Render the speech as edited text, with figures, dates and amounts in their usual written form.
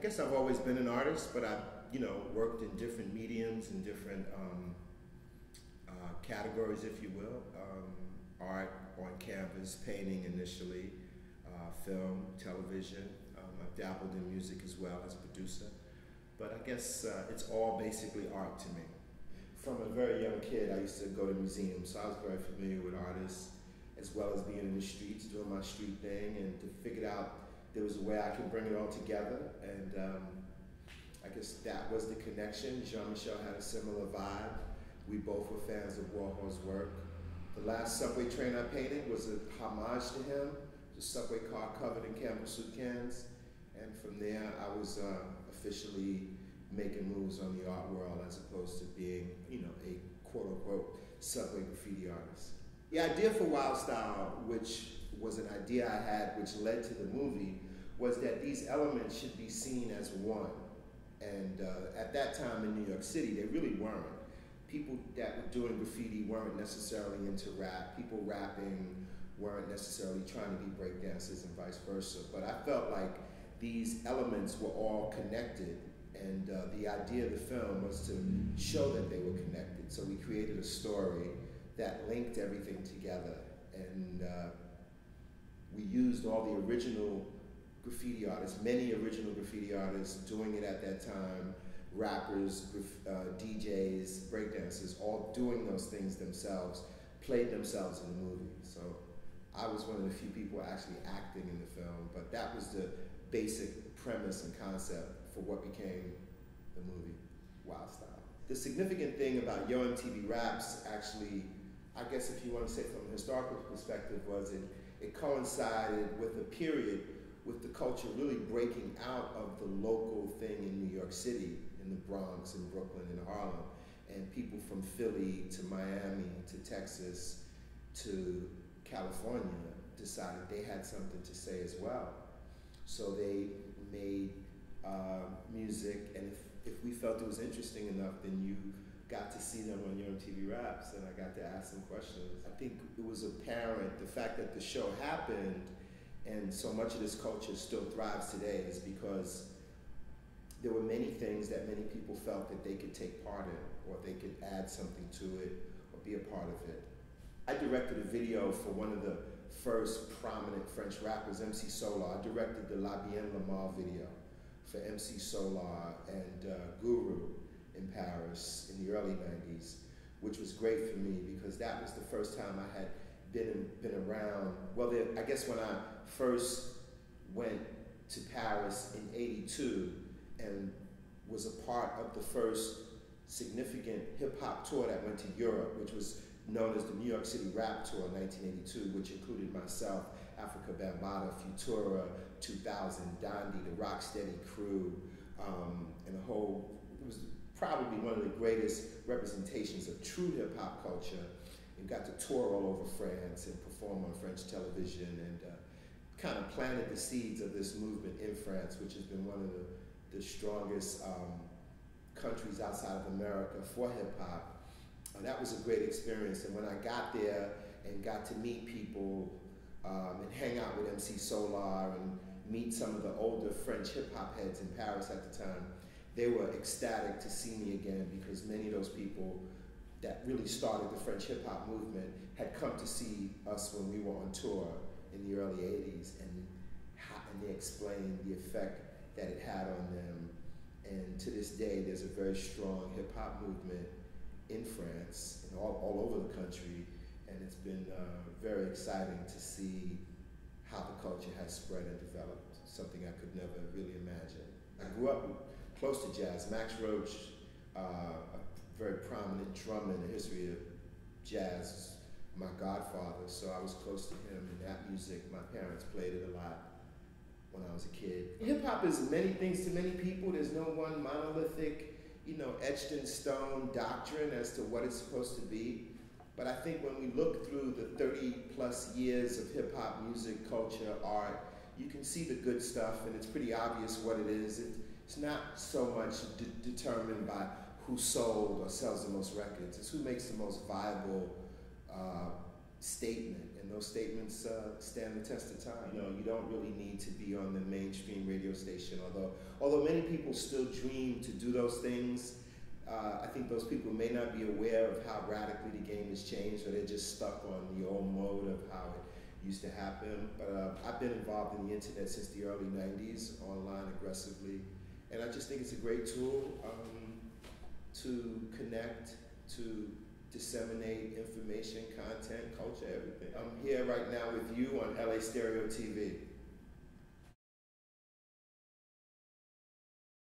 guess I've always been an artist, but I've, you know, worked in different mediums and different categories, if you will. Art on canvas, painting initially, film, television. I've dabbled in music as well as a producer. But I guess it's all basically art to me. From a very young kid, I used to go to museums, so I was very familiar with artists, as well as being in the streets, doing my street thing, and to figure out there was a way I could bring it all together. And I guess that was the connection. Jean-Michel had a similar vibe. We both were fans of Warhol's work. The last subway train I painted was a homage to him, the subway car covered in Campbell soup cans. And from there, I was officially making moves on the art world as opposed to being, you know, a quote-unquote subway graffiti artist. The idea for Wild Style, which was an idea I had which led to the movie, was that these elements should be seen as one. And at that time in New York City, they really weren't. People that were doing graffiti weren't necessarily into rap. People rapping weren't necessarily trying to be breakdancers and vice versa. But I felt like these elements were all connected, and the idea of the film was to show that they were connected. So we created a story that linked everything together, and we used all the original graffiti artists, many original graffiti artists doing it at that time, rappers, DJs, breakdancers, all doing those things themselves, played themselves in the movie. So I was one of the few people actually acting in the film, but that was the basic premise and concept for what became the movie Wild Style. The significant thing about Yo MTV Raps, actually, I guess if you want to say from a historical perspective, was it coincided with a period with the culture really breaking out of the local thing in New York City, in the Bronx, in Brooklyn, in Harlem, and people from Philly to Miami to Texas to California decided they had something to say as well. So they made music, and if we felt it was interesting enough, then you got to see them on your MTV Raps, and I got to ask them questions. I think it was apparent, the fact that the show happened and so much of this culture still thrives today is because there were many things that many people felt that they could take part in, or they could add something to it, or be a part of it. I directed a video for one of the first prominent French rappers, MC Solar. I directed the La Bien La Mal video for MC Solar and Guru in Paris in the early 90s, which was great for me because that was the first time I had been around. Well, I guess when I first went to Paris in '82 and was a part of the first significant hip-hop tour that went to Europe, which was known as the New York City Rap Tour in 1982, which included myself, Africa Bambaataa, Futura, 2000, Dondi, the Rocksteady Crew, and a whole, it was probably one of the greatest representations of true hip-hop culture. And got to tour all over France and perform on French television, and kind of planted the seeds of this movement in France, which has been one of the strongest countries outside of America for hip-hop. That was a great experience, and when I got there and got to meet people and hang out with MC Solar and meet some of the older French hip-hop heads in Paris at the time, they were ecstatic to see me again because many of those people that really started the French hip-hop movement had come to see us when we were on tour in the early 80s, and they explained the effect that it had on them. And to this day, there's a very strong hip-hop movement in France and all over the country, and it's been very exciting to see how the culture has spread and developed, something I could never really imagine. I grew up close to jazz. Max Roach, a very prominent drummer in the history of jazz, my godfather, so I was close to him and that music. My parents played it a lot when I was a kid. Hip-hop is many things to many people. There's no one monolithic, etched in stone doctrine as to what it's supposed to be. But I think when we look through the 30+ years of hip-hop music, culture, art, you can see the good stuff, and it's pretty obvious what it is. It's not so much determined by who sold or sells the most records. It's who makes the most viable statement, and those statements stand the test of time. You know, you don't really need to be on the mainstream radio station, although many people still dream to do those things. I think those people may not be aware of how radically the game has changed, or they're just stuck on the old mode of how it used to happen. But I've been involved in the internet since the early 90s, online aggressively, and I just think it's a great tool to connect, to disseminate information, content, culture, everything. I'm here right now with you on LA Stereo TV.